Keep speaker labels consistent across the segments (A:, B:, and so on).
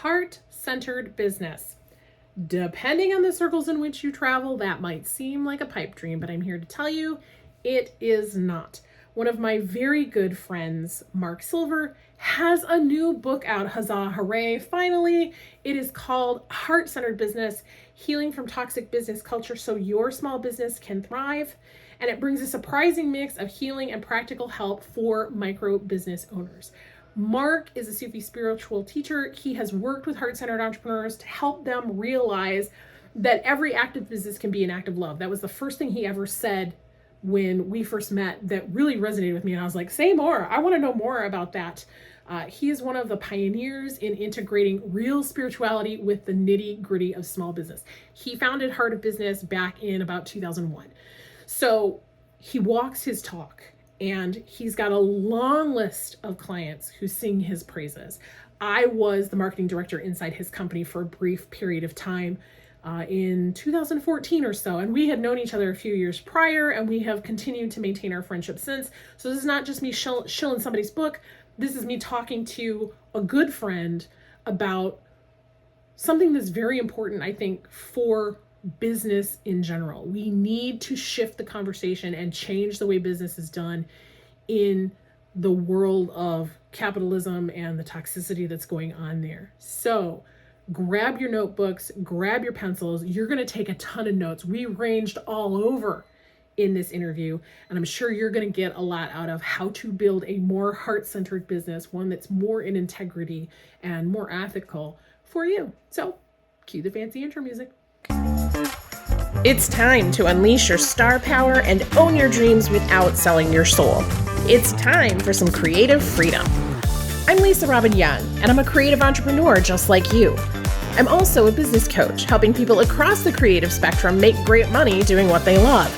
A: Heart-centered business. Depending on the circles in which you travel, that might seem like a pipe dream, but I'm here to tell you it is not. One of my very good friends, Mark Silver, has a new book out. Huzzah, hooray, finally. It is called Heart Centered Business: Healing from Toxic Business Culture So Your Small Business Can Thrive. And it brings a surprising mix of healing and practical help for micro business owners. Mark is a Sufi spiritual teacher. He has worked with heart-centered entrepreneurs to help them realize that every act of business can be an act of love. That was the first thing he ever said when we first met that really resonated with me. And I was like, say more. I want to know more about that. He is one of the pioneers in integrating real spirituality with the nitty gritty of small business. He founded Heart of Business back in about 2001. So he walks his talk, and he's got a long list of clients who sing his praises. I was the marketing director inside his company for a brief period of time in 2014 or so, and we had known each other a few years prior, and we have continued to maintain our friendship since. So this is not just me shilling somebody's book. This is me talking to a good friend about something that's very important, I think, for business in general. We need to shift the conversation and change the way business is done in the world of capitalism and the toxicity that's going on there. So grab your notebooks, grab your pencils. You're going to take a ton of notes. We ranged all over in this interview, and I'm sure you're going to get a lot out of how to build a more heart-centered business, one that's more in integrity and more ethical for you. So cue the fancy intro music. It's time to unleash your star power and own your dreams without selling your soul. It's time for some creative freedom. I'm Lisa Robbin Young, and I'm a creative entrepreneur just like you. I'm also a business coach, helping people across the creative spectrum make great money doing what they love.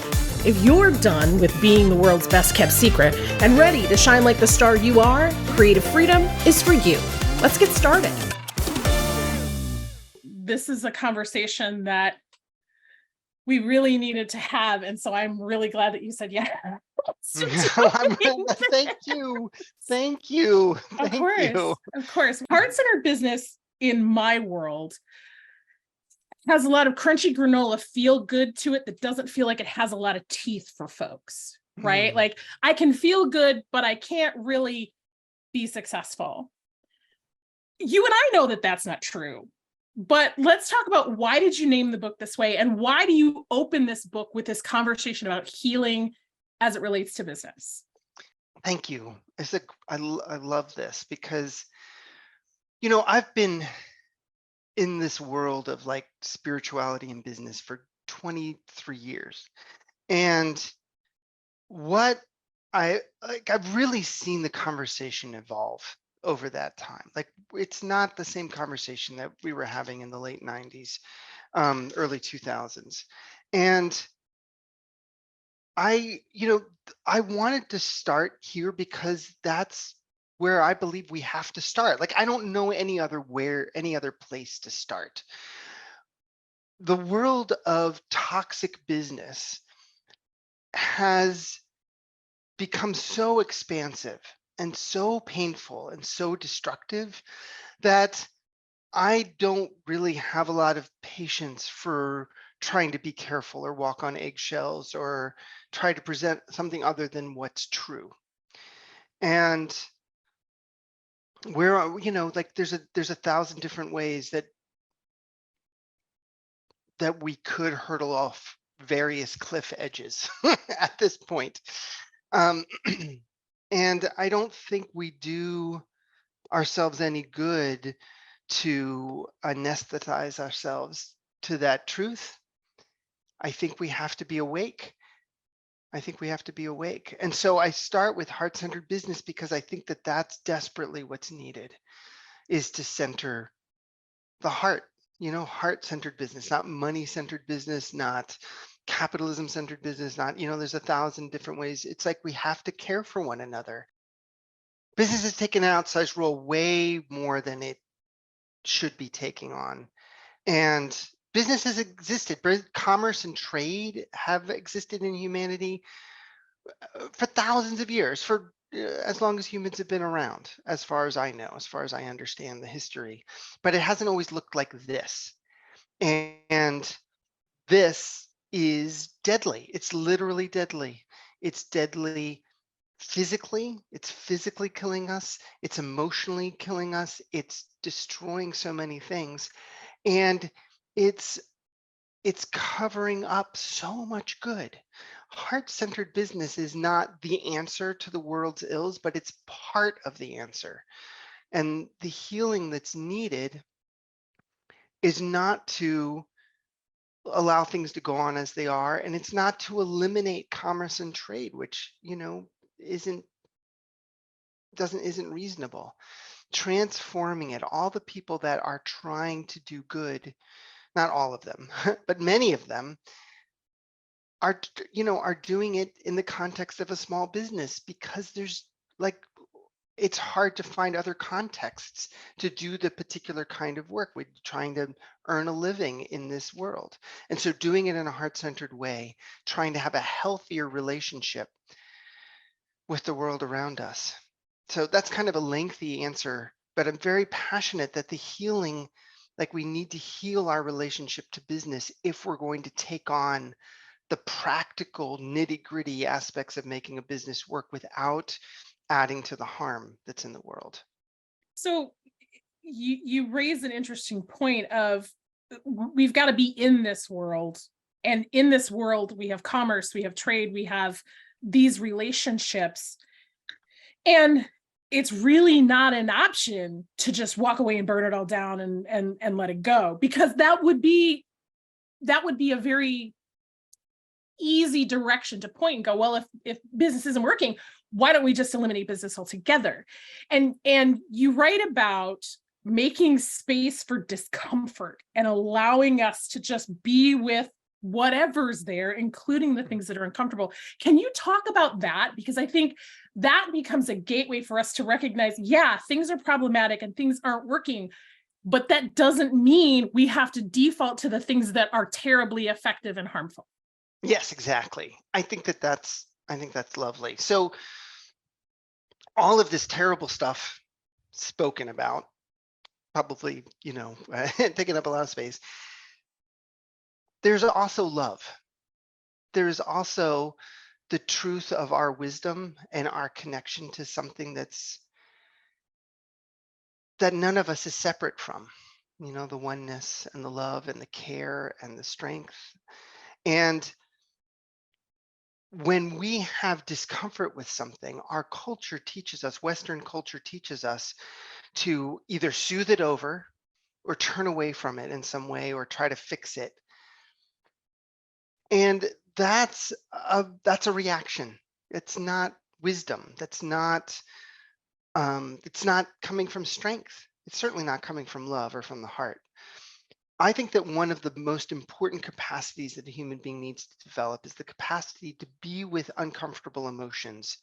A: If you're done with being the world's best kept secret and ready to shine like the star you are, creative freedom is for you. Let's get started. This is a conversation that we really needed to have, and so I'm really glad that you said yes.
B: Thank you. Thank you.
A: Of course. Heart-centered business in my world has a lot of crunchy granola feel good to it that doesn't feel like it has a lot of teeth for folks, right? Like I can feel good, but I can't really be successful. You and I know that that's not true. But let's talk about, why did you name the book this way, and why do you open this book with this conversation about healing as it relates to business?
B: Thank you. I love this because, I've been in this world of like spirituality and business for 23 years. And I've really seen the conversation evolve over that time. Like, it's not the same conversation that we were having in the late 90s, early 2000s. And I wanted to start here because that's where I believe we have to start. Like, I don't know any other place to start. The world of toxic business has become so expansive and so painful and so destructive that I don't really have a lot of patience for trying to be careful or walk on eggshells or try to present something other than what's true. And like there's a thousand different ways that we could hurdle off various cliff edges at this point. And I don't think we do ourselves any good to anesthetize ourselves to that truth. I think we have to be awake. And so I start with heart-centered business because I think that that's desperately what's needed, is to center the heart, heart-centered business, not money-centered business, not capitalism-centered business, not, there's 1,000 different ways. It's like we have to care for one another. Business has taken an outsized role way more than it should be taking on. And business has existed. Commerce and trade have existed in humanity for thousands of years, for as long as humans have been around, as far as I know, as far as I understand the history. But it hasn't always looked like this. And this is deadly. It's literally deadly. It's deadly physically. It's physically killing us. It's emotionally killing us. It's destroying so many things. And it's it's covering up so much good. Heart-centered business is not the answer to the world's ills, but it's part of the answer. And the healing that's needed is not to allow things to go on as they are, and it's not to eliminate commerce and trade, which, isn't doesn't isn't reasonable. Transforming it, all the people that are trying to do good, not all of them, but many of them are doing it in the context of a small business because there's like it's hard to find other contexts to do the particular kind of work. We're trying to earn a living in this world. And so doing it in a heart-centered way, trying to have a healthier relationship with the world around us. So that's kind of a lengthy answer, but I'm very passionate that the healing, like we need to heal our relationship to business if we're going to take on the practical nitty-gritty aspects of making a business work without adding to the harm that's in the world.
A: So you raise an interesting point of we've got to be in this world, and in this world we have commerce, we have trade, we have these relationships, and it's really not an option to just walk away and burn it all down and let it go, because that would be a very easy direction to point and go, well, if business isn't working, why don't we just eliminate business altogether? And you write about making space for discomfort and allowing us to just be with whatever's there, including the things that are uncomfortable. Can you talk about that? Because I think that becomes a gateway for us to recognize, yeah, things are problematic and things aren't working, but that doesn't mean we have to default to the things that are terribly effective and harmful.
B: Yes, exactly. I think that's lovely. So all of this terrible stuff spoken about, probably, taking up a lot of space. There's also love. There is also the truth of our wisdom and our connection to something that none of us is separate from. The oneness and the love and the care and the strength. And when we have discomfort with something, our culture teaches us, Western culture teaches us to either soothe it over or turn away from it in some way or try to fix it. And that's a reaction. It's not wisdom. It's not coming from strength. It's certainly not coming from love or from the heart. I think that one of the most important capacities that a human being needs to develop is the capacity to be with uncomfortable emotions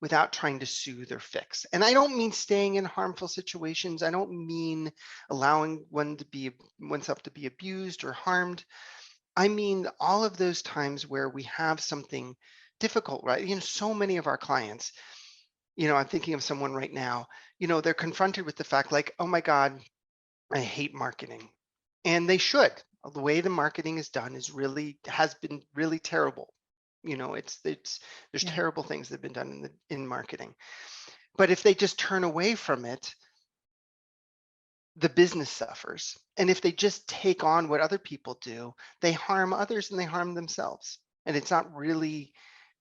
B: without trying to soothe or fix. And I don't mean staying in harmful situations. I don't mean allowing oneself to be abused or harmed. I mean all of those times where we have something difficult, right? So many of our clients, I'm thinking of someone right now, they're confronted with the fact like, oh my God, I hate marketing. And they should. The way the marketing is done has been really terrible. There's
A: Yeah.
B: terrible things that have been done in marketing. But if they just turn away from it, the business suffers. And if they just take on what other people do, they harm others and they harm themselves. And it's not really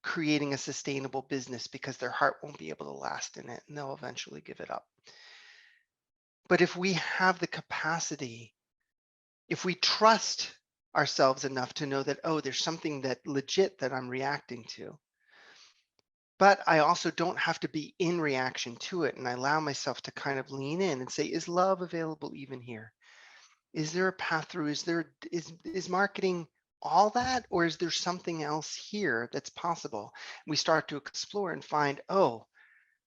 B: creating a sustainable business because their heart won't be able to last in it and they'll eventually give it up. But if we have the capacity, if we trust ourselves enough to know that, oh, there's something that legit that I'm reacting to, but I also don't have to be in reaction to it. And I allow myself to kind of lean in and say, is love available even here? Is there a path through? Is marketing all that, or is there something else here that's possible? We start to explore and find, oh,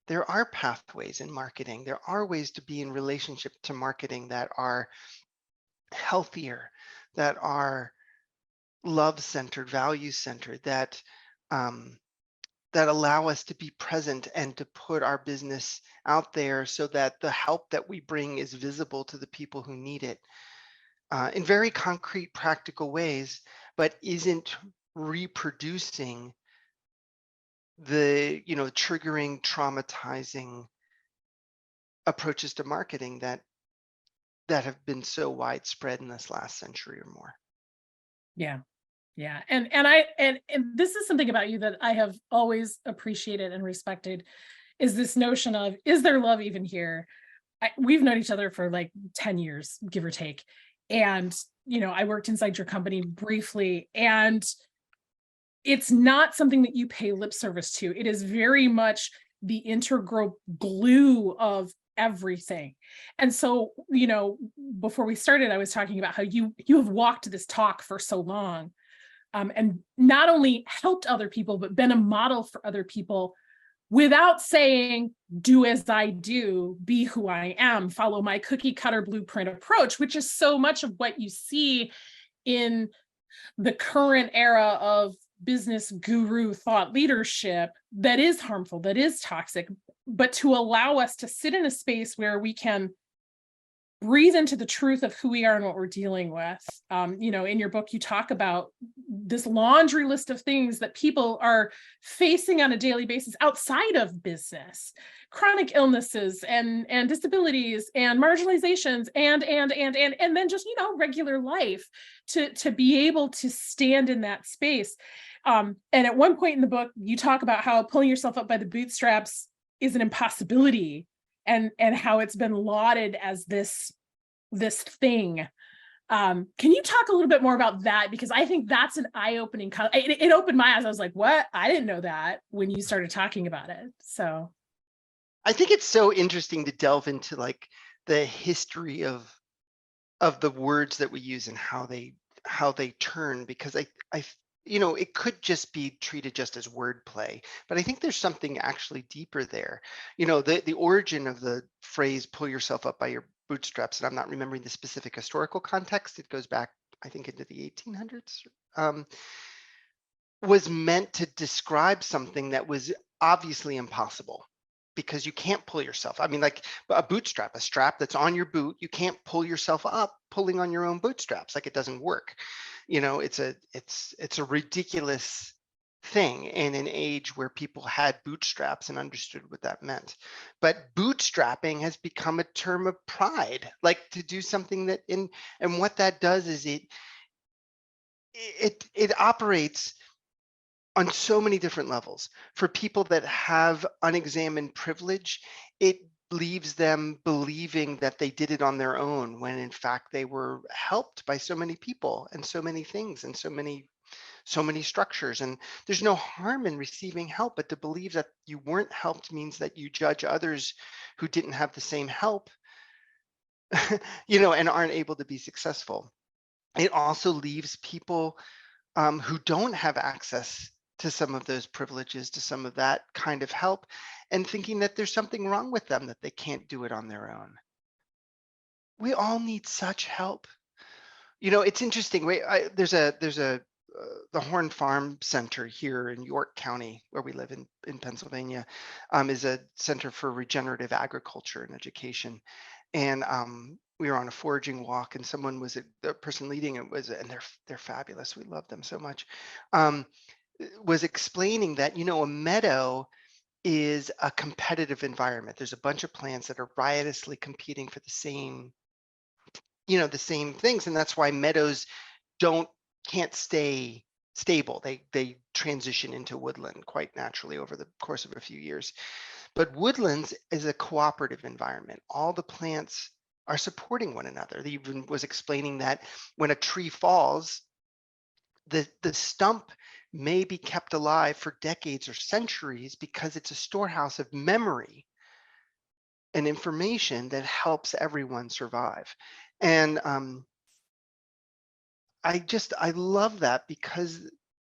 B: there are pathways in marketing. There are ways to be in relationship to marketing that are healthier, that are love centered, value centered, um, that allow us to be present and to put our business out there so that the help that we bring is visible to the people who need it in very concrete, practical ways, but isn't reproducing the, triggering, traumatizing approaches to marketing that have been so widespread in this last century or more.
C: Yeah. Yeah. And this is something about you that I have always appreciated and respected, is this notion of, is there love even here? We've known each other for like 10 years, give or take. And, I worked inside your company briefly, and it's not something that you pay lip service to. It is very much the integral glue of everything. And so, before we started, I was talking about how you have walked this talk for so long, and not only helped other people, but been a model for other people without saying, do as I do, be who I am, follow my cookie cutter blueprint approach, which is so much of what you see in the current era of business guru thought leadership that is harmful, that is toxic, but to allow us to sit in a space where we can breathe into the truth of who we are and what we're dealing with. In your book, you talk about this laundry list of things that people are facing on a daily basis outside of business: chronic illnesses and disabilities and marginalizations and then just, regular life, to be able to stand in that space. And at one point in the book, you talk about how pulling yourself up by the bootstraps is an impossibility, and how it's been lauded as this thing. Can you talk a little bit more about that? Because I think that's an eye-opening. It opened my eyes. I was like, what? I didn't know that when you started talking about it. So
B: I think it's so interesting to delve into like the history of the words that we use and how they turn, because it could just be treated just as wordplay, but I think there's something actually deeper there. The origin of the phrase "pull yourself up by your bootstraps," and I'm not remembering the specific historical context. It goes back, I think, into the 1800s. Was meant to describe something that was obviously impossible, because you can't pull yourself. I mean, like a bootstrap, a strap that's on your boot, you can't pull yourself up pulling on your own bootstraps. Like, it doesn't work. It's a ridiculous thing in an age where people had bootstraps and understood what that meant. But bootstrapping has become a term of pride, like to do something and what that does is it operates on so many different levels. For people that have unexamined privilege, it leaves them believing that they did it on their own, when in fact they were helped by so many people and so many things and so many structures. And there's no harm in receiving help, but to believe that you weren't helped means that you judge others who didn't have the same help, and aren't able to be successful. It also leaves people who don't have access to some of those privileges, to some of that kind of help, and thinking that there's something wrong with them, that they can't do it on their own. We all need such help. It's interesting. There's a the Horn Farm Center here in York County, where we live in Pennsylvania, is a center for regenerative agriculture and education. And we were on a foraging walk, and the person leading it and they're fabulous. We love them so much. Was explaining that a meadow is a competitive environment. There's a bunch of plants that are riotously competing for the same things, and that's why meadows don't can't stay stable. They transition into woodland quite naturally over the course of a few years. But woodlands is a cooperative environment. All the plants are supporting one another. They even was explaining that when a tree falls, the stump may be kept alive for decades or centuries, because it's a storehouse of memory and information that helps everyone survive. And I love that, because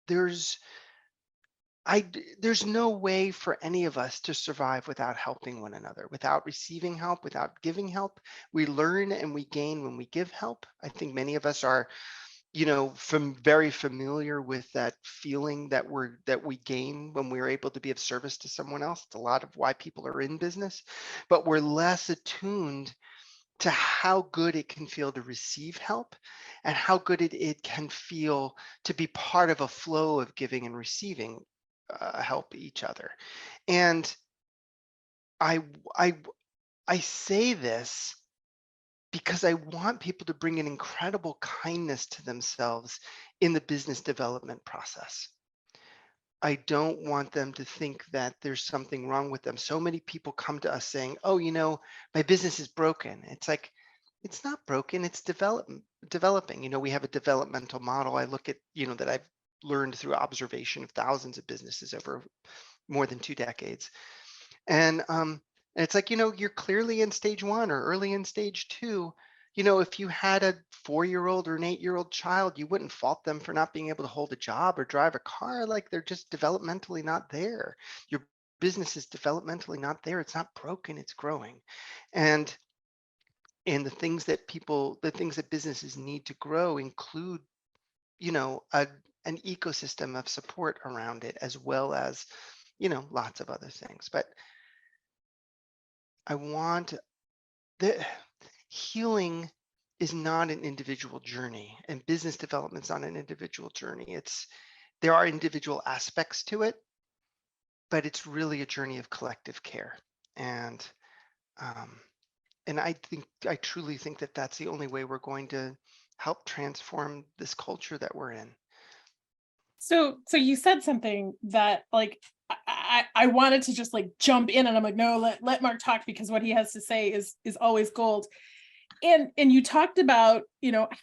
B: there's there's no way for any of us to survive without helping one another, without receiving help, without giving help. We learn and we gain when we give help. I think many of us are from very familiar with that feeling that we gain when we're able to be of service to someone else. It's a lot of why people are in business, but we're less attuned to how good it can feel to receive help and how good it can feel to be part of a flow of giving and receiving help each other. And I I I say this because I want people to bring an incredible kindness to themselves in the business development process. I don't want them to think that there's something wrong with them. So many people come to us saying, "Oh, my business is broken." It's like, it's not broken, it's developing. We have a developmental model I look at, that I've learned through observation of thousands of businesses over more than 2 decades. And it's like, you're clearly in stage one or early in stage two. If you had a 4-year-old or an 8-year-old child, you wouldn't fault them for not being able to hold a job or drive a car. Like, they're just developmentally not there. Your business is developmentally not there. It's not broken, it's growing. And the things that businesses need to grow include, an ecosystem of support around it, as well as, lots of other things. But I want the healing is not an individual journey, and business development's not an individual journey. There are individual aspects to it, but it's really a journey of collective care. And um, and I truly think that that's the only way we're going to help transform this culture that we're in.
C: So you said something that, like, I wanted to just like jump in, and I'm like, no, let Mark talk, because what he has to say is always gold. And you talked about,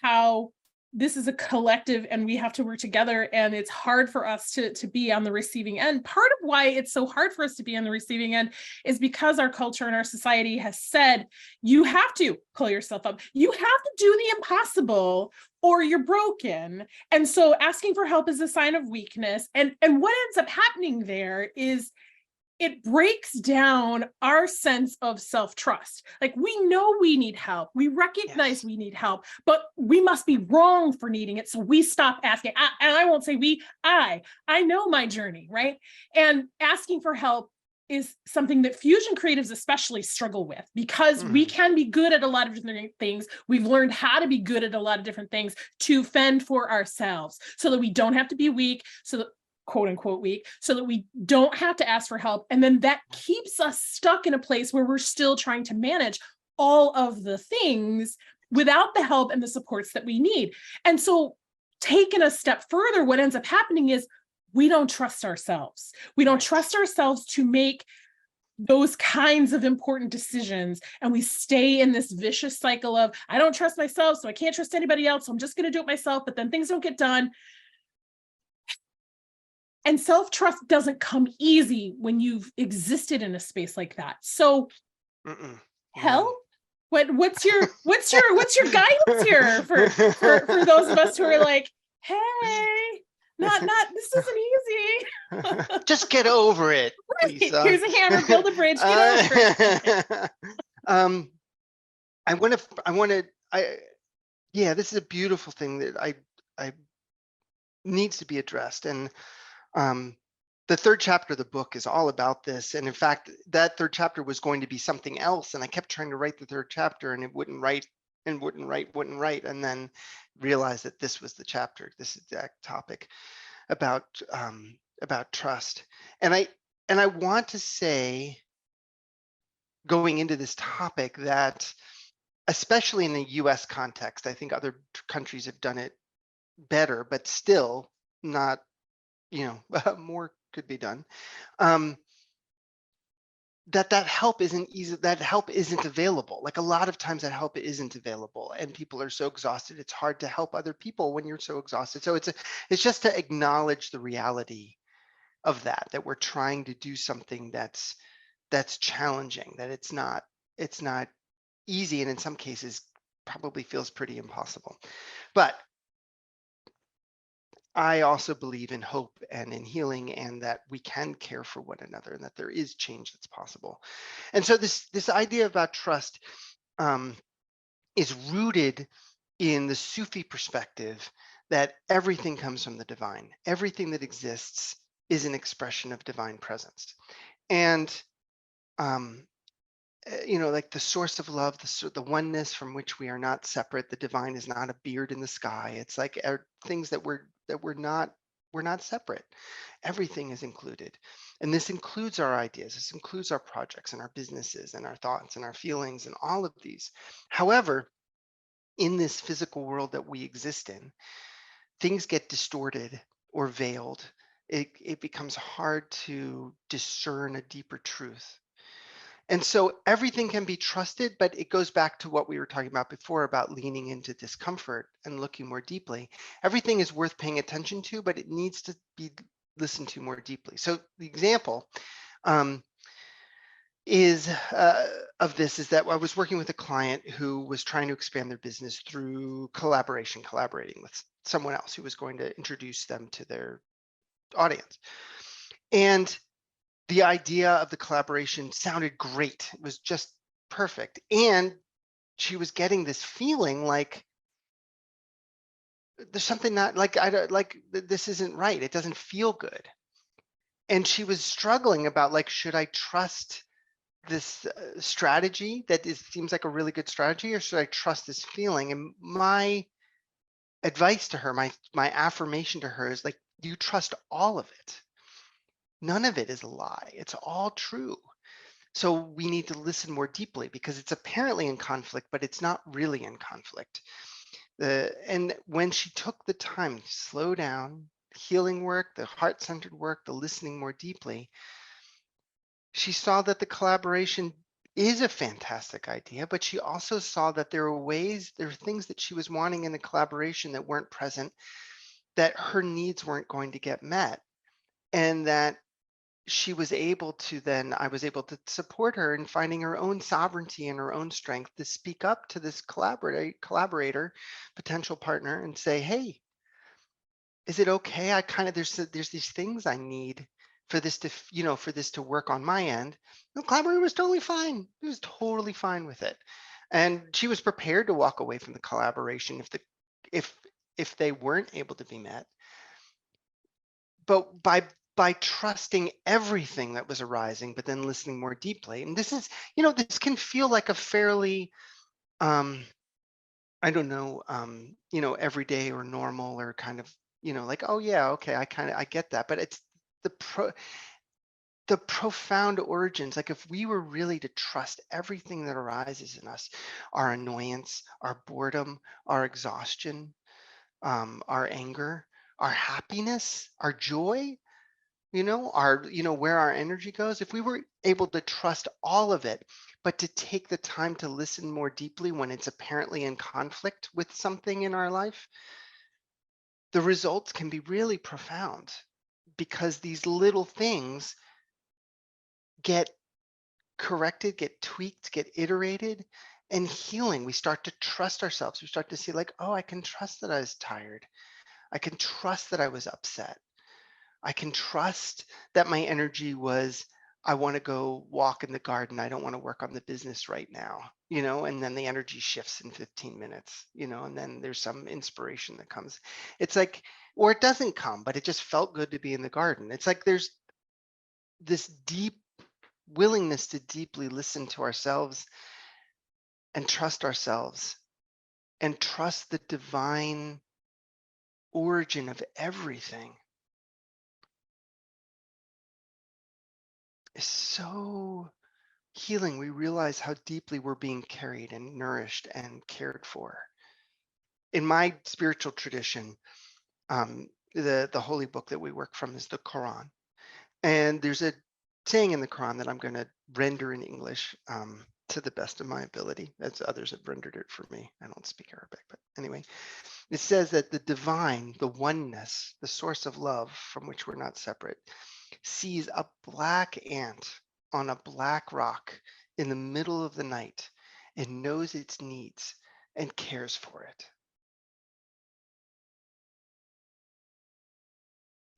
C: how this is a collective and we have to work together, and it's hard for us to be on the receiving end. Part of why it's so hard for us to be on the receiving end is because our culture and our society has said, you have to pull yourself up, you have to do the impossible, or you're broken. And so asking for help is a sign of weakness. And what ends up happening there is it breaks down our sense of self-trust. Like, we know we need help, we recognize
B: Yes.
C: we need help, but we must be wrong for needing it, so we stop asking. And I won't say we, I know my journey, right? And asking for help is something that fusion creatives especially struggle with, because we can be good at a lot of different things. We've learned how to be good at a lot of different things to fend for ourselves, so that we don't have to be weak, so that, quote unquote, weak, so that we don't have to ask for help. And then that keeps us stuck in a place where we're still trying to manage all of the things without the help and the supports that we need. And so, taking a step further, what ends up happening is we don't trust ourselves. We don't trust ourselves to make those kinds of important decisions. And we stay in this vicious cycle of, I don't trust myself, so I can't trust anybody else, so I'm just going to do it myself, but then things don't get done. And self-trust doesn't come easy when you've existed in a space like that. So, hell, what's your guidance here for those of us who are like, hey, not this isn't easy.
B: Just get over it,
C: Right.
B: Lisa.
C: Here's a hammer, build a bridge, get over it.
B: This is a beautiful thing that I needs to be addressed. And the third chapter of the book is all about this. And in fact, that third chapter was going to be something else. And I kept trying to write the third chapter, and it wouldn't write, and then realized that this was the chapter, this exact topic about trust. And I want to say, going into this topic, that especially in the US context, I think other countries have done it better, but still not, more could be done. That help isn't easy, that help isn't available. Like, a lot of times that help isn't available, and people are so exhausted, it's hard to help other people when you're so exhausted. So it's just to acknowledge the reality of that we're trying to do something that's challenging, that it's not easy, and in some cases probably feels pretty impossible. But I also believe in hope and in healing, and that we can care for one another, and that there is change that's possible. And so this idea about trust is rooted in the Sufi perspective that everything comes from the divine. Everything that exists is an expression of divine presence. And um, like the source of love, the oneness from which we are not separate. The divine is not a beard in the sky. It's like things that we're not separate. Everything is included, and this includes our ideas. This includes our projects and our businesses and our thoughts and our feelings and all of these. However, in this physical world that we exist in, things get distorted or veiled. It becomes hard to discern a deeper truth. And so everything can be trusted, but it goes back to what we were talking about before about leaning into discomfort and looking more deeply. Everything is worth paying attention to, but it needs to be listened to more deeply. So the example um, is of this is that I was working with a client who was trying to expand their business through collaborating with someone else who was going to introduce them to their audience. And the idea of the collaboration sounded great. It was just perfect. And she was getting this feeling like there's something not like I don't like this isn't right. It doesn't feel good. And she was struggling about like, should I trust this strategy that seems like a really good strategy, or should I trust this feeling? And my advice to her, my affirmation to her is like, you trust all of it. None of it is a lie. It's all true. So we need to listen more deeply because it's apparently in conflict, but it's not really in conflict. And when she took the time to slow down, healing work, the heart-centered work, the listening more deeply, she saw that the collaboration is a fantastic idea, but she also saw that there are things that she was wanting in the collaboration that weren't present, that her needs weren't going to get met, and that I was able to support her in finding her own sovereignty and her own strength to speak up to this collaborator, potential partner, and say, hey, is it okay? There's these things I need for this for this to work on my end. The collaborator was totally fine. He was totally fine with it. And she was prepared to walk away from the collaboration if if they weren't able to be met. But by trusting everything that was arising, but then listening more deeply. And this is, this can feel like a fairly, I don't know, everyday or normal or kind of, like, oh yeah, okay, I get that. But it's the profound origins. Like if we were really to trust everything that arises in us, our annoyance, our boredom, our exhaustion, our anger, our happiness, our joy, where our energy goes, if we were able to trust all of it, but to take the time to listen more deeply when it's apparently in conflict with something in our life, the results can be really profound because these little things get corrected, get tweaked, get iterated, and healing. We start to trust ourselves. We start to see like, oh, I can trust that I was tired. I can trust that I was upset. I can trust that my energy was, I want to go walk in the garden. I don't want to work on the business right now, and then the energy shifts in 15 minutes, and then there's some inspiration that comes. It's like, or it doesn't come, but it just felt good to be in the garden. It's like there's this deep willingness to deeply listen to ourselves and trust the divine origin of everything is so healing. We realize how deeply we're being carried and nourished and cared for. In my spiritual tradition, the holy book that we work from is the Quran. And there's a saying in the Quran that I'm going to render in English to the best of my ability, as others have rendered it for me. I don't speak Arabic, but anyway, it says that the divine, the oneness, the source of love from which we're not separate, sees a black ant on a black rock in the middle of the night and knows its needs and cares for it.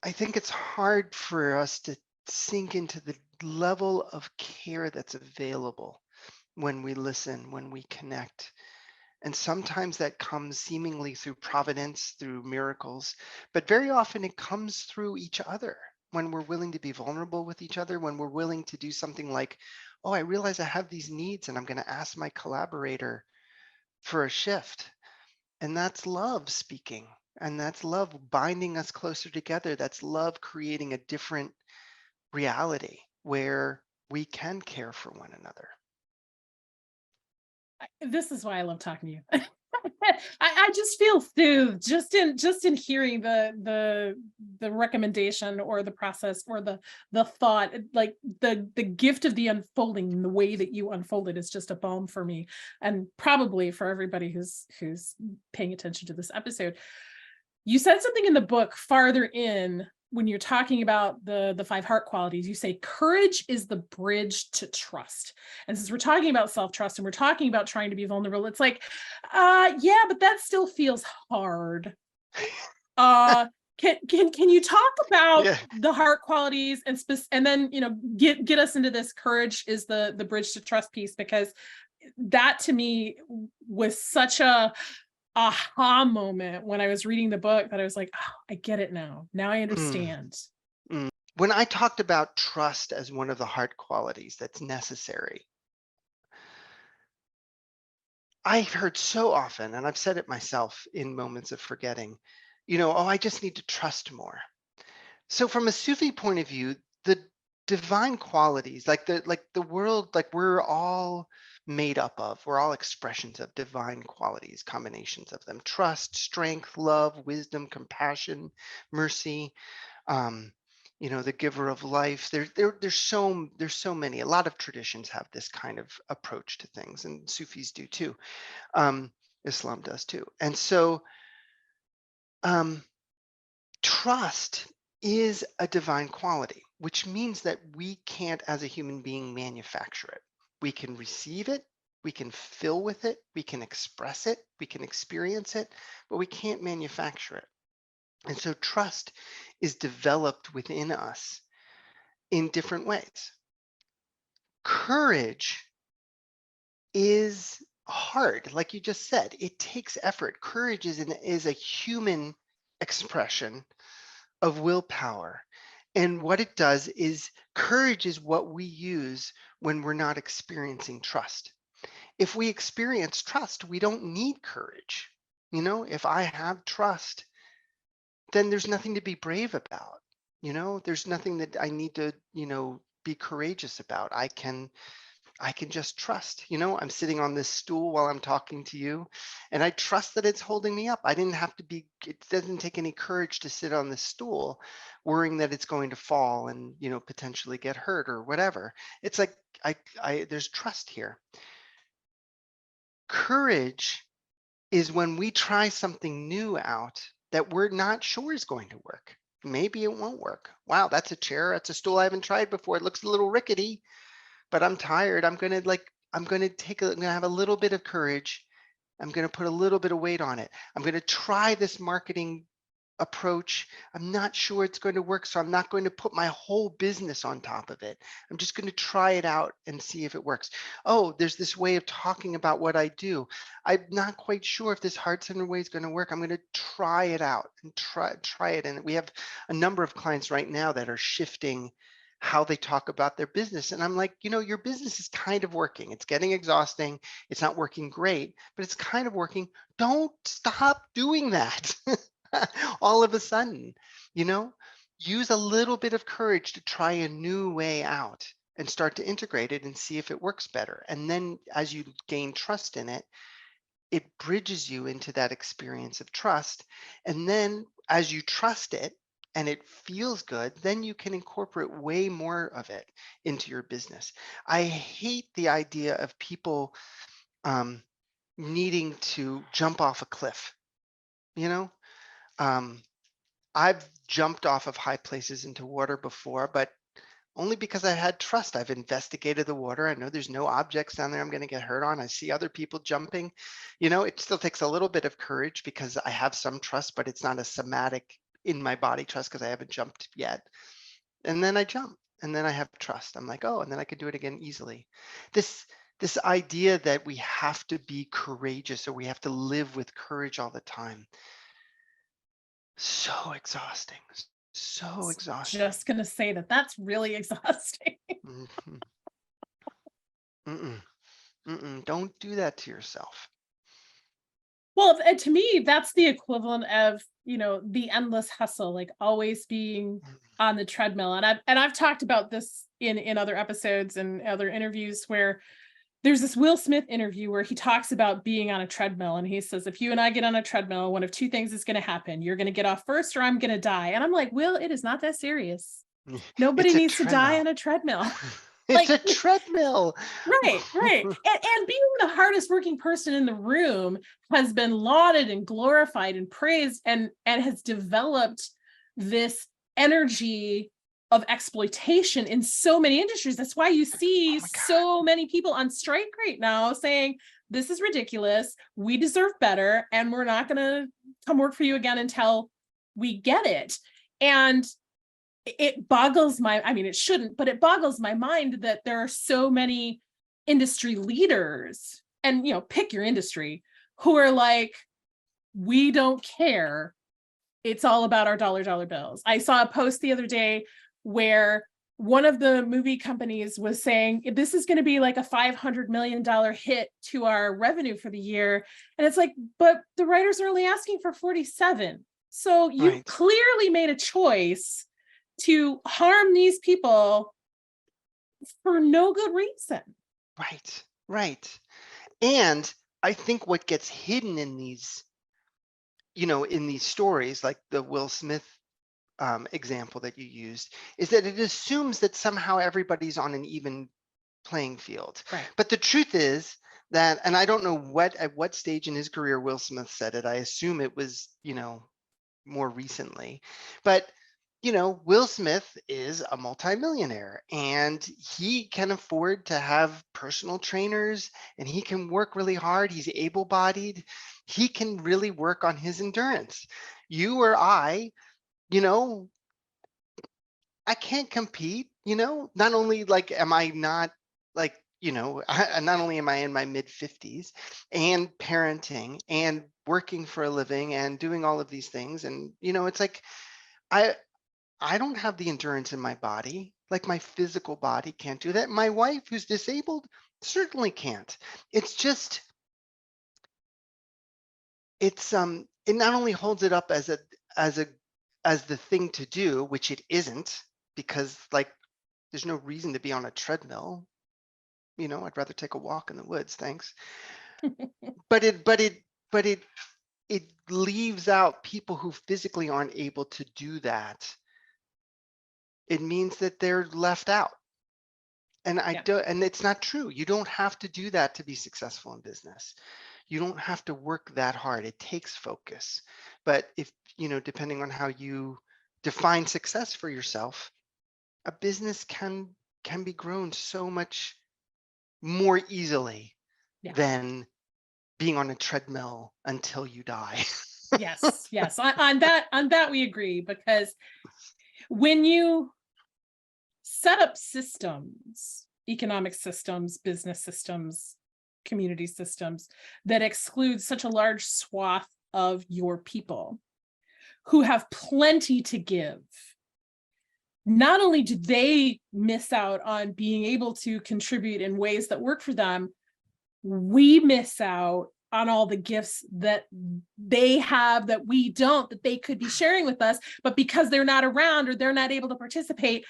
B: I think it's hard for us to sink into the level of care that's available when we listen, when we connect, And sometimes that comes seemingly through providence, through miracles, but very often it comes through each other when we're willing to be vulnerable with each other, when we're willing to do something like, oh, I realize I have these needs and I'm going to ask my collaborator for a shift. And that's love speaking. And that's love binding us closer together. That's love creating a different reality where we can care for one another.
C: This is why I love talking to you. I just feel soothed just in hearing the recommendation or the process or the thought, like the gift of the unfolding, the way that you unfold it is just a balm for me, and probably for everybody who's paying attention to this episode. You said something in the book farther in when you're talking about the five heart qualities. You say courage is the bridge to trust. And since we're talking about self-trust and we're talking about trying to be vulnerable, it's like, yeah, but that still feels hard. Can you talk about
B: Yeah.
C: the heart qualities and then get us into this courage is the bridge to trust piece, because that to me was such a aha moment when I was reading the book that I was like, oh, I get it now. Now I
B: Mm,
C: understand.
B: mm. When I talked about trust as one of the heart qualities that's necessary, I've heard so often, and I've said it myself in moments of forgetting, oh, I just need to trust more. So from a Sufi point of view, the divine qualities, like the world, like we're all made up of, we're all expressions of divine qualities, combinations of them: trust, strength, love, wisdom, compassion, mercy, um, the giver of life. There's so many. A lot of traditions have this kind of approach to things, and Sufis do too. Um, Islam does too. And so um, trust is a divine quality, which means that we can't, as a human being, manufacture it. We can receive it, we can fill with it, we can express it, we can experience it, but we can't manufacture it. And so trust is developed within us in different ways. Courage is hard, like you just said. It takes effort. Courage is a human expression of willpower. And what it does is courage is what we use when we're not experiencing trust. If we experience trust, we don't need courage. If I have trust, then there's nothing to be brave about. There's nothing that I need to, be courageous about. I can just trust. I'm sitting on this stool while I'm talking to you, and I trust that it's holding me up. I didn't have to be, it doesn't take any courage to sit on this stool worrying that it's going to fall and, potentially get hurt or whatever. It's like there's trust here. Courage is when we try something new out that we're not sure is going to work. Maybe it won't work. Wow, that's a chair, that's a stool I haven't tried before. It looks a little rickety, but I'm tired. I'm gonna have a little bit of courage. I'm gonna put a little bit of weight on it. I'm gonna try this marketing approach. I'm not sure it's going to work, so I'm not going to put my whole business on top of it. I'm just going to try it out and see if it works. Oh, there's this way of talking about what I do. I'm not quite sure if this heart-centered way is going to work. I'm going to try it out and try it. And we have a number of clients right now that are shifting how they talk about their business. And I'm like, your business is kind of working. It's getting exhausting. It's not working great, but it's kind of working. Don't stop doing that. All of a sudden, you know, use a little bit of courage to try a new way out and start to integrate it and see if it works better. And then as you gain trust in it, it bridges you into that experience of trust. And then as you trust it and it feels good, then you can incorporate way more of it into your business. I hate the idea of people um, needing to jump off a cliff, you know? Um, I've jumped off of high places into water before, but only because I had trust. I've investigated the water. I know there's no objects down there I'm going to get hurt on. I see other people jumping. It still takes a little bit of courage because I have some trust, but it's not a somatic in my body trust because I haven't jumped yet. And then I jump and then I have trust. I'm like, oh, and then I can do it again easily. This this idea that we have to be courageous or we have to live with courage all the time. So exhausting. So exhausting.
C: Just gonna say that that's really exhausting.
B: Mhm. Mm-mm. Mm-mm. Don't do that to yourself.
C: Well, and to me, that's the equivalent of, the endless hustle, like always being on the treadmill. And I've talked about this in other episodes and other interviews where there's this Will Smith interview where he talks about being on a treadmill, and he says, if you and I get on a treadmill, one of two things is going to happen. You're going to get off first or I'm going to die. And I'm like, Will, it is not that serious. Nobody
B: It's a
C: needs to die
B: treadmill.
C: on a treadmill.
B: It's
C: Like,
B: a treadmill.
C: right. And being the hardest working person in the room has been lauded and glorified and praised and has developed this energy of exploitation in so many industries. That's why you see so many people on strike right now saying, this is ridiculous. We deserve better. And we're not going to come work for you again until we get it. And it boggles it shouldn't, but it boggles my mind that there are so many industry leaders, and pick your industry, who are like, we don't care. It's all about our dollar bills. I saw a post the other day where one of the movie companies was saying this is going to be like a $500 million hit to our revenue for the year. And it's like, but the writers are only asking for 47. So you clearly made a choice to harm these people for no good reason.
B: Right. And I think what gets hidden in these, in these stories, like the Will Smith example that you used, is that it assumes that somehow everybody's on an even playing field.
C: Right.
B: But the truth is that, and I don't know at what stage in his career Will Smith said it. I assume it was, more recently. But Will Smith is a multimillionaire and he can afford to have personal trainers and he can work really hard. He's able-bodied. He can really work on his endurance. You or I can't compete, not only am I not not only am I in my mid 50s and parenting and working for a living and doing all of these things. And, it's like, I don't have the endurance in my body, like my physical body can't do that. My wife, who's disabled, certainly can't. It's just, it not only holds it up as the thing to do, which it isn't, because there's no reason to be on a treadmill. I'd rather take a walk in the woods, thanks. but it leaves out people who physically aren't able to do that. It means that they're left out. And and it's not true. You don't have to do that to be successful in business. You don't have to work that hard. It takes focus. But if, depending on how you define success for yourself, a business can be grown so much more easily than being on a treadmill until you die.
C: Yes. On that we agree, because when you set up systems, economic systems, business systems, community systems that exclude such a large swath of your people who have plenty to give, not only do they miss out on being able to contribute in ways that work for them, we miss out on all the gifts that they have that we don't, that they could be sharing with us, but because they're not around or they're not able to participate,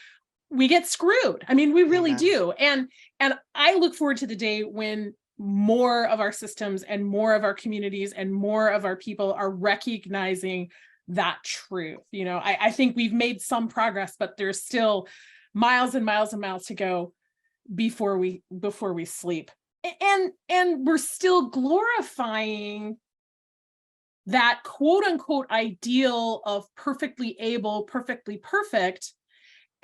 C: we get screwed. I mean, we really do. And I look forward to the day when more of our systems and more of our communities and more of our people are recognizing that truth. I think we've made some progress, but there's still miles and miles and miles to go before we sleep. And we're still glorifying that quote unquote ideal of perfectly able, perfectly perfect.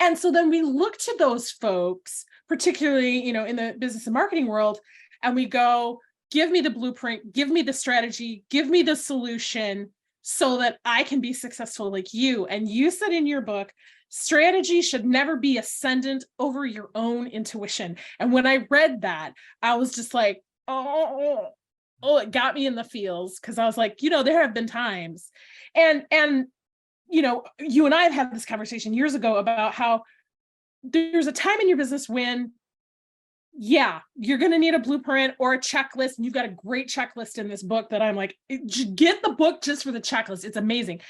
C: And so then we look to those folks, particularly, in the business and marketing world, and we go, give me the blueprint, give me the strategy, give me the solution so that I can be successful like you. And you said in your book, strategy should never be ascendant over your own intuition. And when I read that, I was just like, oh, it got me in the feels, because I was like, there have been times, and you and I have had this conversation years ago about how there's a time in your business when, yeah, you're going to need a blueprint or a checklist. And you've got a great checklist in this book that I'm like, get the book just for the checklist. It's amazing.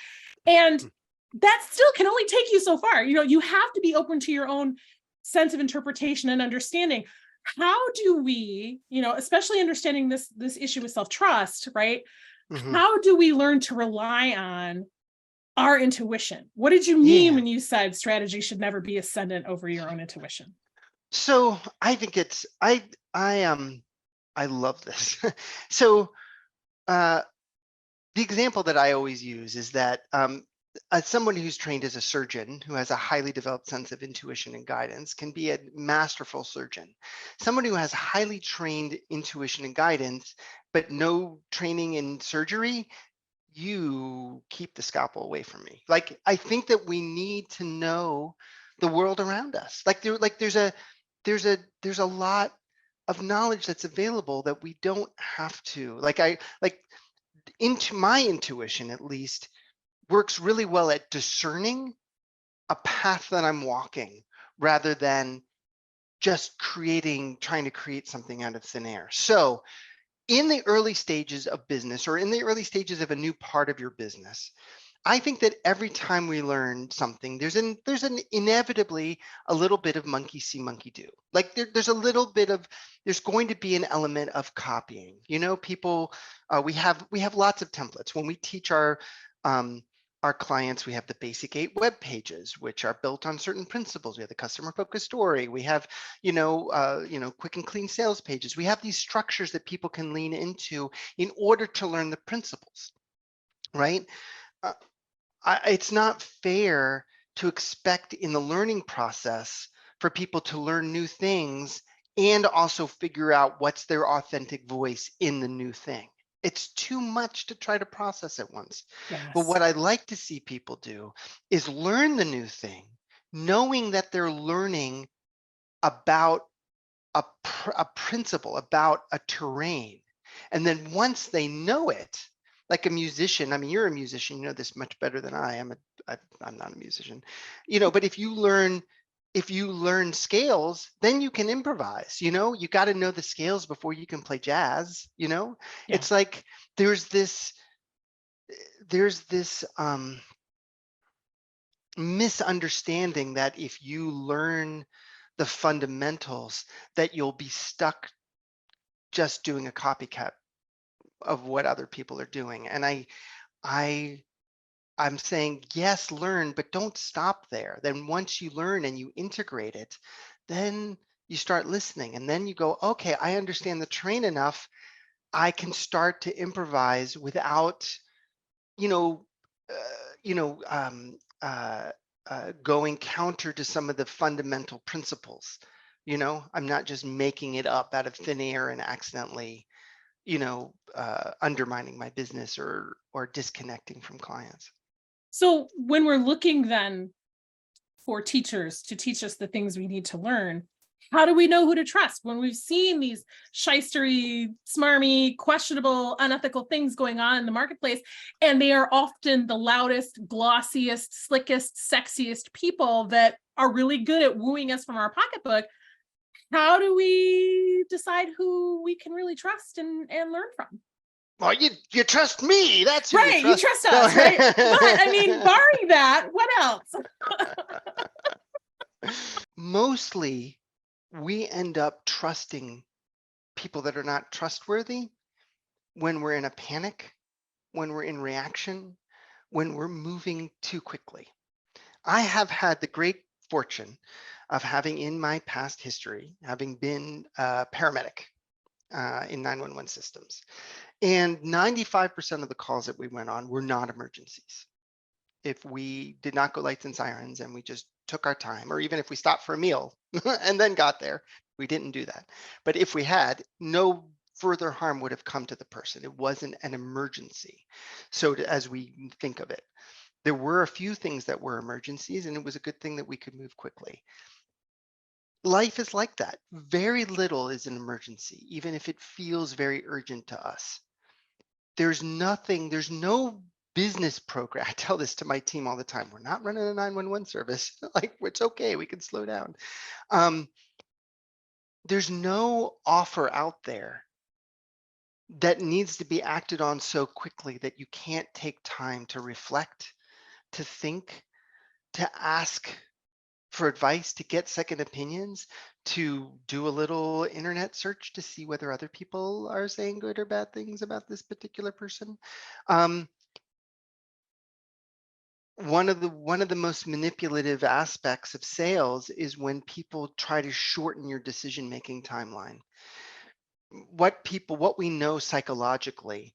C: And that still can only take you so far. You have to be open to your own sense of interpretation and understanding. How do we, especially understanding this issue with self-trust, right?
B: Mhm.
C: How do we learn to rely on our intuition? What did you mean when you said strategy should never be ascendant over your own intuition?
B: So I think I love this. So the example that I always use is that as someone who's trained as a surgeon, who has a highly developed sense of intuition and guidance, can be a masterful surgeon. Someone who has highly trained intuition and guidance, but no training in surgery, you keep the scalpel away from me. Like, I think that we need to know the world around us. There's a lot of knowledge that's available that we don't have to. Into my intuition, at least, works really well at discerning a path that I'm walking rather than just trying to create something out of thin air. So in the early stages of business, or in the early stages of a new part of your business, I think that every time we learn something, there's inevitably a little bit of monkey see, monkey do. Like there's going to be an element of copying. People, we have lots of templates. When we teach our clients, we have the basic 8 web pages, which are built on certain principles. We have the customer focused story. We have, quick and clean sales pages. We have these structures that people can lean into in order to learn the principles, right? It's not fair to expect in the learning process for people to learn new things and also figure out what's their authentic voice in the new thing. It's too much to try to process at once.
C: Yes.
B: But what I'd like to see people do is learn the new thing, knowing that they're learning about a principle, about a terrain. And then once they know it, like a musician, I mean, you're a musician, you know this much better than I am. I'm not a musician, but if you learn scales, then you can improvise. You got to know the scales before you can play jazz.
C: Yeah.
B: It's like there's this misunderstanding that if you learn the fundamentals, that you'll be stuck just doing a copycat of what other people are doing. And I'm saying, yes, learn, but don't stop there. Then once you learn and you integrate it, then you start listening, and then you go, okay, I understand the terrain enough. I can start to improvise without, going counter to some of the fundamental principles. I'm not just making it up out of thin air and accidentally, undermining my business or disconnecting from clients.
C: So when we're looking then for teachers to teach us the things we need to learn, how do we know who to trust when we've seen these shystery, smarmy, questionable, unethical things going on in the marketplace, and they are often the loudest, glossiest, slickest, sexiest people that are really good at wooing us from our pocketbook? How do we decide who we can really trust and learn from?
B: Well, you trust me. That's who
C: right.
B: you trust.
C: You trust us, right? But I mean, barring that, what else?
B: Mostly, we end up trusting people that are not trustworthy when we're in a panic, when we're in reaction, when we're moving too quickly. I have had the great fortune of having in my past history, having been a paramedic in 911 systems. And 95% of the calls that we went on were not emergencies. If we did not go lights and sirens and we just took our time, or even if we stopped for a meal and then got there, we didn't do that. But if we had, no further harm would have come to the person. It wasn't an emergency. So as we think of it. There were a few things that were emergencies, and it was a good thing that we could move quickly. Life is like that. Very little is an emergency, even if it feels very urgent to us. There's no business program. I tell this to my team all the time. We're not running a 911 service. Like, it's okay. We can slow down. Um, there's no offer out there that needs to be acted on so quickly that you can't take time to reflect, to think, to ask for advice, to get second opinions, to do a little internet search to see whether other people are saying good or bad things about this particular person. Um, one of the most manipulative aspects of sales is when people try to shorten your decision making timeline. What we know psychologically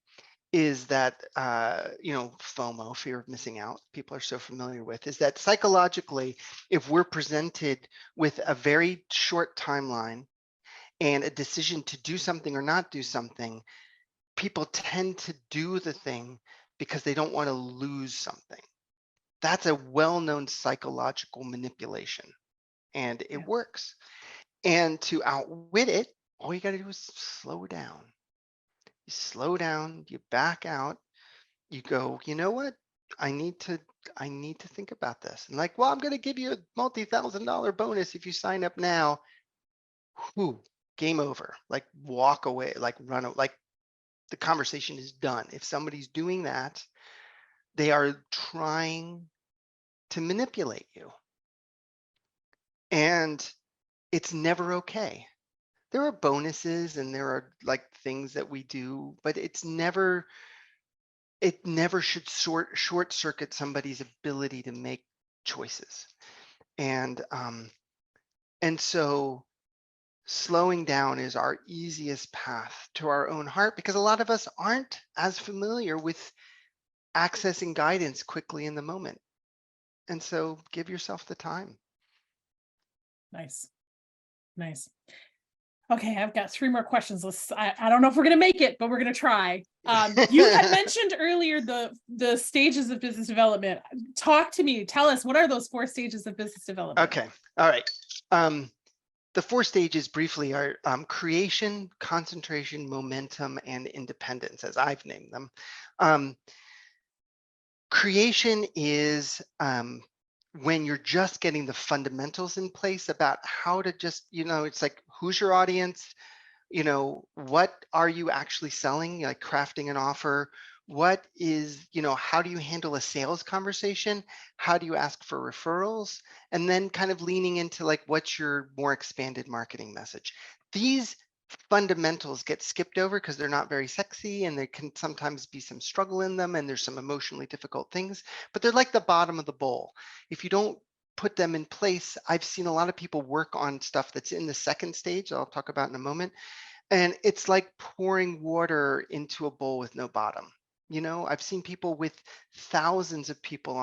B: is that FOMO, fear of missing out, people are so familiar with, is that psychologically, if we're presented with a very short timeline and a decision to do something or not do something, people tend to do the thing because they don't want to lose something. That's a well-known psychological manipulation, and it
C: Yeah.
B: works. And to outwit it, all you got to do is slow down. You slow down, you back out, you go, you know what? I need to I need to think about this. And like, well, I'm going to give you a multi-thousand-dollar bonus if you sign up now. Whew, game over. Like, walk away, like like the conversation is done. If somebody's doing that, they are trying to manipulate you. And it's never okay. There are bonuses and there are like things that we do, but it never should short circuit somebody's ability to make choices. And so slowing down is our easiest path to our own heart, because a lot of us aren't as familiar with accessing guidance quickly in the moment. And so give yourself the time.
C: Nice. Nice. Okay, I've got 3 more questions. I don't know if we're gonna make it, but we're gonna try. You had mentioned earlier the stages of business development. Talk to me. Tell us, what are those 4 stages of business development?
B: Okay. All right. The 4 stages briefly are creation, concentration, momentum, and independence, as I've named them. Creation is when you're just getting the fundamentals in place about how to just, it's like, who's your audience? What are you actually selling? Like crafting an offer. What is, how do you handle a sales conversation? How do you ask for referrals? And then kind of leaning into like, what's your more expanded marketing message? These fundamentals get skipped over because they're not very sexy, and there can sometimes be some struggle in them, and there's some emotionally difficult things, but they're like the bottom of the bowl. If you don't put them in place, I've seen a lot of people work on stuff that's in the second stage, I'll talk about in a moment, and it's like pouring water into a bowl with no bottom. I've seen people with thousands of people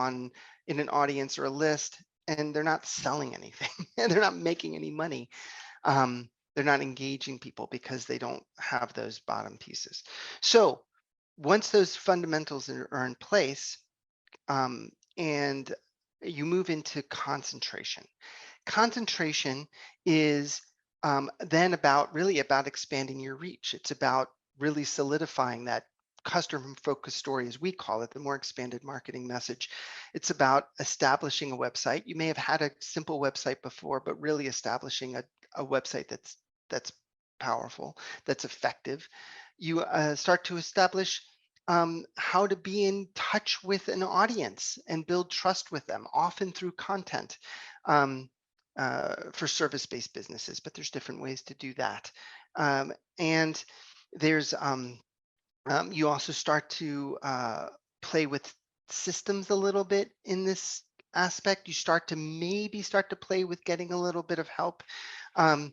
B: in an audience or a list, and they're not selling anything and they're not making any money. They're not engaging people because they don't have those bottom pieces. So once those fundamentals are in place, and you move into concentration. Concentration is then really about expanding your reach. It's about really solidifying that customer focused story, as we call it, the more expanded marketing message. It's about establishing a website. You may have had a simple website before, but really establishing a website that's powerful, that's effective. You start to establish how to be in touch with an audience and build trust with them, often through content. For service-based businesses, but there's different ways to do that. And there's you also start to play with systems a little bit in this aspect. You start to play with getting a little bit of help, and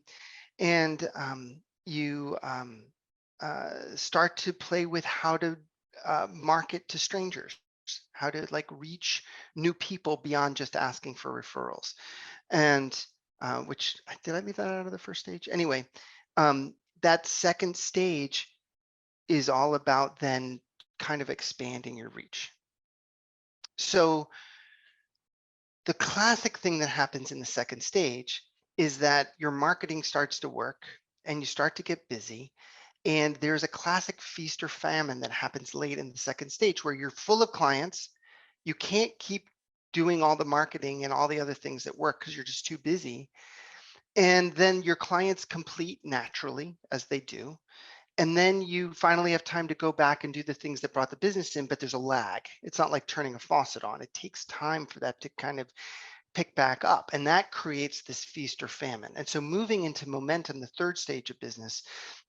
B: you start to play with how to market to strangers, how to like reach new people beyond just asking for referrals. And which, did I leave that out of the first stage? Anyway, that second stage is all about then kind of expanding your reach. So the classic thing that happens in the second stage is that your marketing starts to work and you start to get busy. And there's a classic feast or famine that happens late in the second stage where you're full of clients. You can't keep doing all the marketing and all the other things that work because you're just too busy. And then your clients complete naturally, as they do. And then you finally have time to go back and do the things that brought the business in, but there's a lag. It's not like turning a faucet on. It takes time for that to kind of pick back up. And that creates this feast or famine. And so moving into momentum, the third stage of business,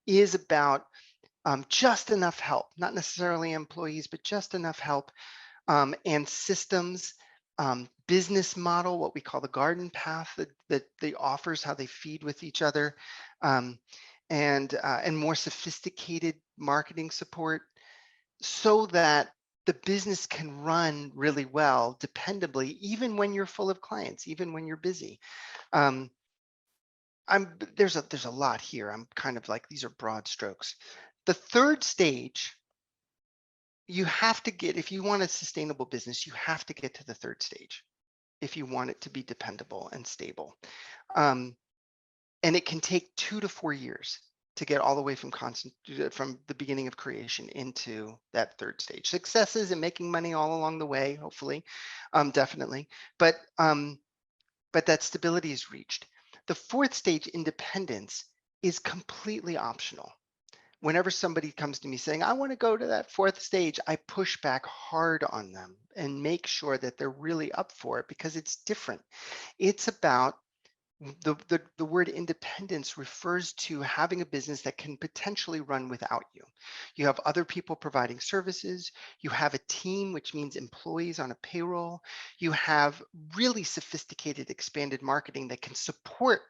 B: is about just enough help, not necessarily employees, but just enough help, and systems, business model, what we call the garden path that they offers, how they feed with each other, um, and more sophisticated marketing support so that the business can run really well, dependably, even when you're full of clients, even when you're busy. Um, there's a lot here. I'm kind of like, these are broad strokes. The third stage, you have to get, if you want a sustainable business, you have to get to the third stage if you want it to be dependable and stable. Um, and it can take 2 to 4 years to get all the way from from the beginning of creation into that third stage. Successes and making money all along the way, hopefully, definitely. But that stability is reached. The fourth stage, independence, is completely optional. Whenever somebody comes to me saying, I want to go to that fourth stage, I push back hard on them and make sure that they're really up for it because it's different. It's about the word independence refers to having a business that can potentially run without you. You have other people providing services. You have a team, which means employees on a payroll. You have really sophisticated, expanded marketing that can support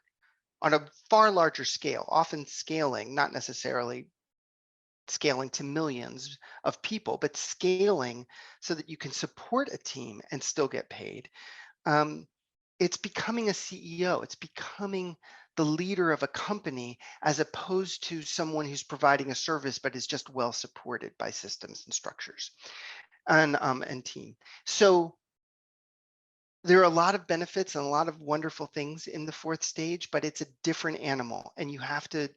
B: on a far larger scale, often scaling, not necessarily scaling to millions of people, but scaling so that you can support a team and still get paid. Um, it's becoming a CEO. It's becoming the leader of a company as opposed to someone who's providing a service but is just well supported by systems and structures and team. So there are a lot of benefits and a lot of wonderful things in the fourth stage, but it's a different animal, and you have to.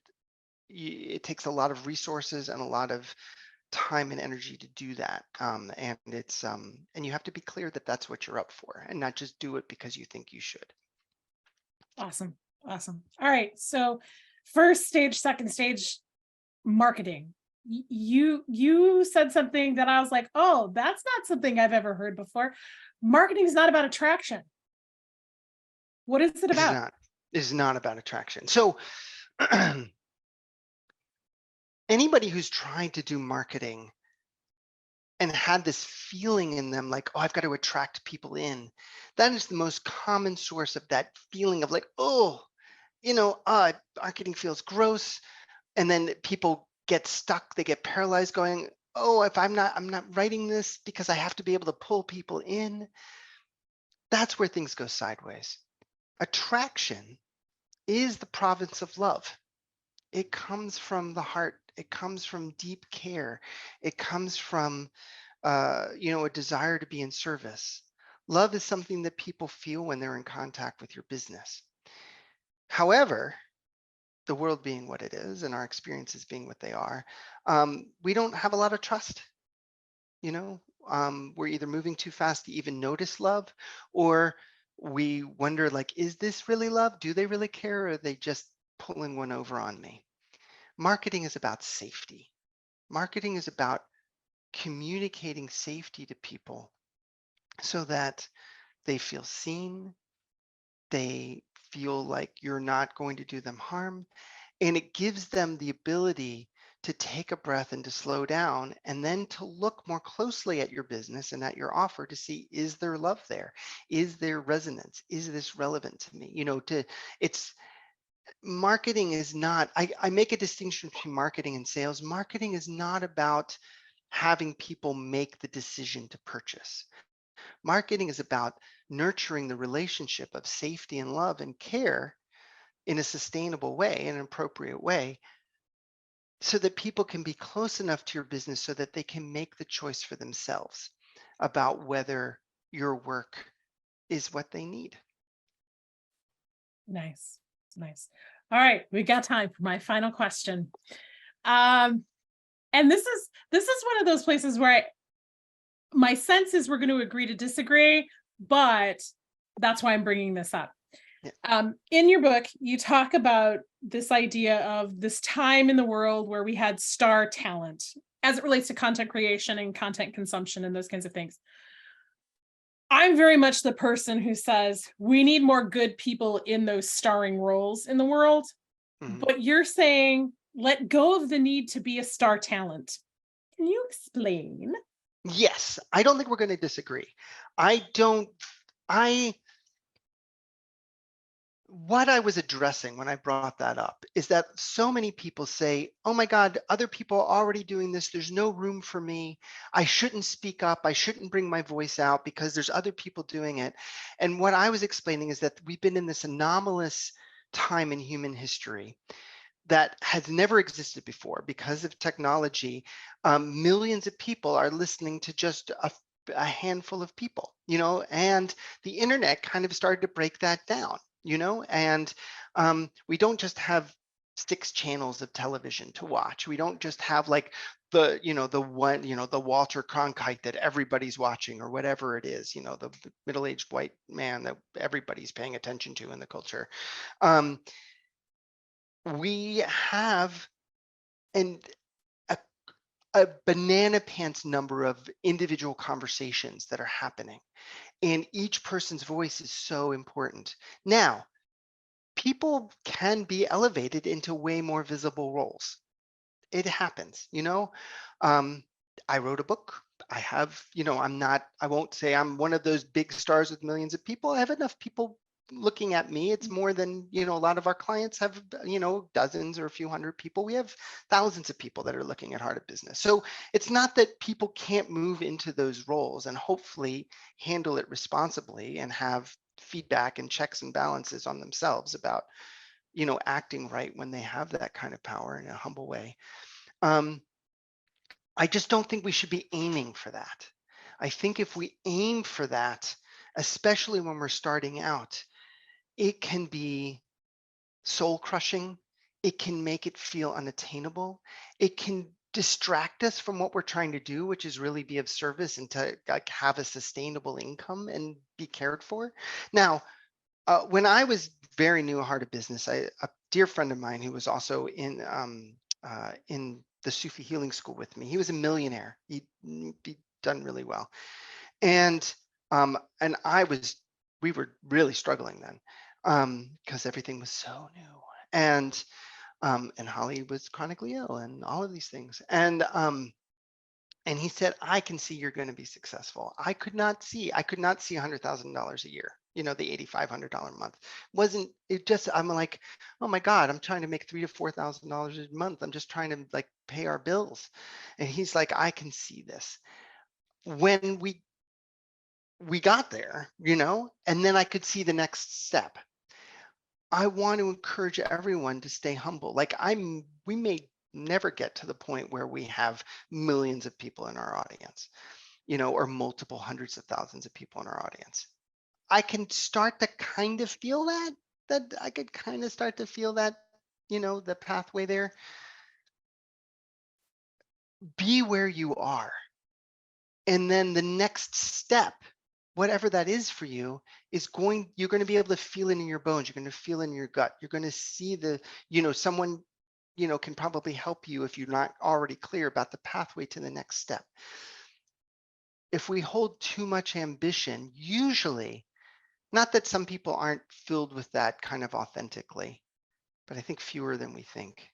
B: It takes a lot of resources and a lot of time and energy to do that. And it's and you have to be clear that that's what you're up for and not just do it because you think you should.
C: Awesome. Awesome. All right. So first stage, second stage, marketing. You said something that I was like, oh, that's not something I've ever heard before. Marketing is not about attraction. What is it
B: It is
C: about?
B: not. It is not about attraction. So anybody who's trying to do marketing and had this feeling in them like, oh, I've got to attract people in, that is the most common source of that feeling of like, oh, marketing feels gross. And then people get stuck, they get paralyzed going, oh, if I'm not writing this because I have to be able to pull people in. That's where things go sideways. Attraction is the province of love. It comes from the heart. It comes from deep care. It comes from a desire to be in service. Love is something that people feel when they're in contact with your business. However, the world being what it is and our experiences being what they are, we don't have a lot of trust. We're either moving too fast to even notice love, or we wonder like, is this really love? Do they really care? Or are they just pulling one over on me? Marketing is about safety. Marketing is about communicating safety to people so that they feel seen, they feel like you're not going to do them harm, and it gives them the ability to take a breath and to slow down and then to look more closely at your business and at your offer to see, is there love there? Is there resonance? Is this relevant to me? It's marketing is not, I make a distinction between marketing and sales. Marketing is not about having people make the decision to purchase. Marketing is about nurturing the relationship of safety and love and care in a sustainable way, in an appropriate way, so that people can be close enough to your business so that they can make the choice for themselves about whether your work is what they need.
C: Nice. Nice. All right, we got time for my final question. Um, and this is one of those places where my sense is we're going to agree to disagree, but that's why I'm bringing this up.
B: Yeah.
C: In your book, you talk about this idea of this time in the world where we had star talent as it relates to content creation and content consumption and those kinds of things. I'm very much the person who says we need more good people in those starring roles in the world.
B: Mhm.
C: But you're saying let go of the need to be a star talent. Can you explain?
B: Yes, I don't think we're going to disagree. I don't, I, what I was addressing when I brought that up is that so many people say, oh my God, other people are already doing this. There's no room for me. I shouldn't speak up. I shouldn't bring my voice out because there's other people doing it. And what I was explaining is that we've been in this anomalous time in human history that has never existed before because of technology. Millions of people are listening to just a handful of people, and the internet kind of started to break that down, and we don't just have 6 channels of television to watch. We don't just have like the one, the Walter Cronkite that everybody's watching or whatever it is, the middle-aged white man that everybody's paying attention to in the culture. Um, we have an a, a banana pants number of individual conversations that are happening, and each person's voice is so important. Now, people can be elevated into way more visible roles. It happens, um, I wrote a book. I have, I won't say I'm one of those big stars with millions of people. I have enough people looking at me. It's more than, a lot of our clients have, dozens or a few hundred people. We have thousands of people that are looking at Heart of Business. So it's not that people can't move into those roles and hopefully handle it responsibly and have feedback and checks and balances on themselves about, acting right when they have that kind of power in a humble way. Um, I just don't think we should be aiming for that. I think if we aim for that, especially when we're starting out, it can be soul crushing. It can make it feel unattainable. It can distract us from what we're trying to do, which is really be of service and to like have a sustainable income and be cared for. Now, when I was very new at Heart of Business, a dear friend of mine who was also in the Sufi healing school with me, he was a millionaire. He'd done really well, and we were really struggling then because everything was so new, and Holly was chronically ill, and all of these things, and he said, I can see you're going to be successful. I could not see $100,000 a year, the $8,500 a month. I'm like, oh my God, I'm trying to make $3,000 to $4,000 a month. I'm just trying to like pay our bills. And he's like, I can see this. When we got there, and then I could see the next step. I want to encourage everyone to stay humble. Like we may never get to the point where we have millions of people in our audience, or multiple hundreds of thousands of people in our audience. I can start to kind of feel that I could kind of start to feel that, the pathway there. Be where you are. And then the next step, whatever that is for you, you're going to be able to feel it in your bones. You're going to feel it in your gut. You're going to see someone, can probably help you if you're not already clear about the pathway to the next step. If we hold too much ambition, usually, not that some people aren't filled with that kind of authentically, but I think fewer than we think.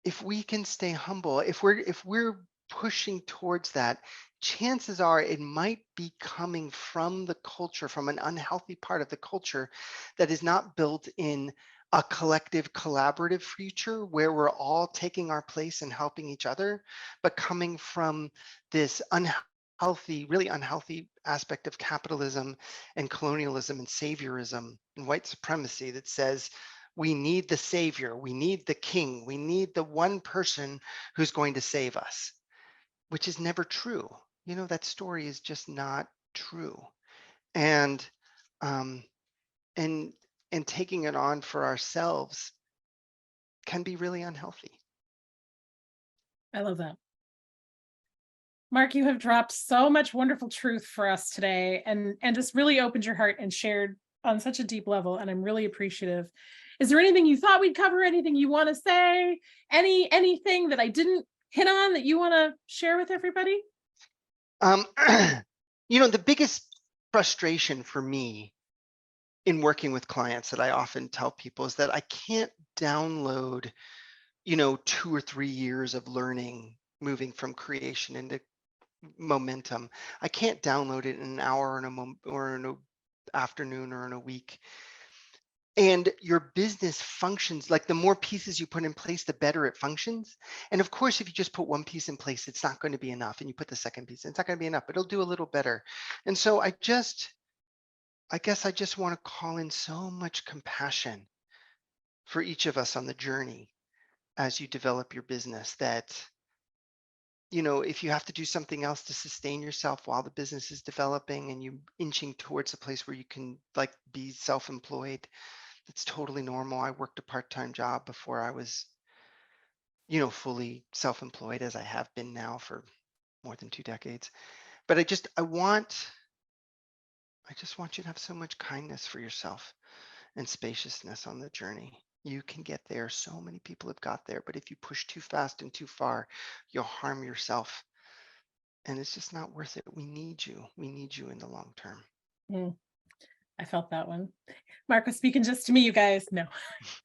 B: If we can stay humble, if we're pushing towards that, chances are it might be coming from the culture, from an unhealthy part of the culture that is not built in a collective collaborative future where we're all taking our place and helping each other, but coming from this unhealthy, really unhealthy aspect of capitalism and colonialism and saviorism and white supremacy that says we need the savior, we need the king, we need the one person who's going to save us, which is never true. that story is just not true. And um, and and taking it on for ourselves can be really unhealthy.
C: I love that. Mark, you have dropped so much wonderful truth for us today, and just really opened your heart and shared on such a deep level, and I'm really appreciative. Is there anything you thought we'd cover? Anything you want to say? Anything that I didn't hit on that you want to share with everybody?
B: The biggest frustration for me in working with clients that I often tell people is that I can't download, 2 or 3 years of learning, moving from creation into momentum. I can't download it in an hour or in an afternoon or in a week. And your business functions, like the more pieces you put in place, the better it functions. And of course, if you just put one piece in place, it's not going to be enough. And you put the second piece, it's not going to be enough, but it'll do a little better. And so I guess I just want to call in so much compassion for each of us on the journey as you develop your business, that if you have to do something else to sustain yourself while the business is developing and you inching towards a place where you can like be self-employed, that's totally normal. I worked a part-time job before I was, fully self-employed, as I have been now for more than 2 decades. But I just want you to have so much kindness for yourself and spaciousness on the journey. You can get there. So many people have got there, but if you push too fast and too far, you'll harm yourself. And it's just not worth it. We need you. We need you in the long term.
C: I felt that one. Mark was speaking just to me, you guys. No,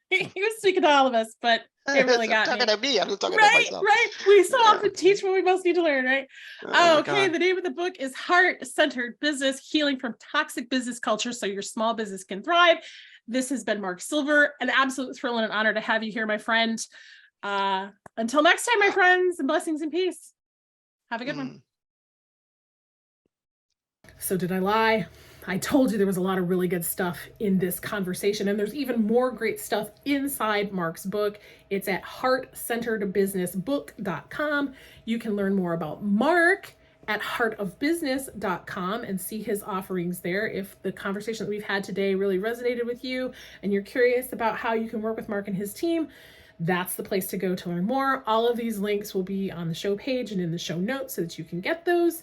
C: he was speaking to all of us, but it really got
B: I'm
C: me.
B: talking to me. I'm not talking about myself.
C: Right. We so often teach what we most need to learn, right?
B: Oh,
C: okay. The name of the book is Heart-Centered Business: Healing from Toxic Business Culture So Your Small Business Can Thrive. This has been Mark Silver. An absolute thrill and an honor to have you here, my friend. Until next time, my friends, and blessings and peace. Have a good one.
A: So did I lie? I told you there was a lot of really good stuff in this conversation, and there's even more great stuff inside Mark's book. It's at heartcenteredbusinessbook.com. You can learn more about Mark at heartofbusiness.com and see his offerings there. If the conversation that we've had today really resonated with you and you're curious about how you can work with Mark and his team, that's the place to go to learn more. All of these links will be on the show page and in the show notes so that you can get those.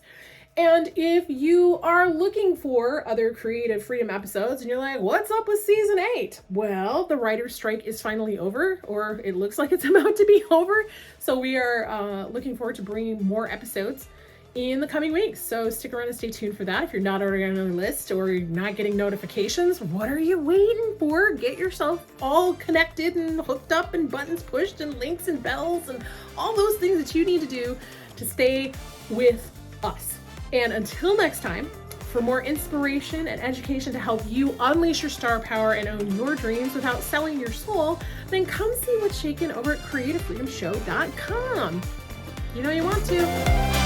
A: And if you are looking for other Creative Freedom episodes and you're like, what's up with season 8? Well, the writer's strike is finally over, or it looks like it's about to be over. So we are looking forward to bringing more episodes in the coming weeks. So stick around and stay tuned for that. If you're not already on our list or you're not getting notifications, what are you waiting for? Get yourself all connected and hooked up and buttons pushed and links and bells and all those things that you need to do to stay with us. And until next time, for more inspiration and education to help you unleash your star power and own your dreams without selling your soul, then come see what's shaking over at creativefreedomshow.com. You know you want to.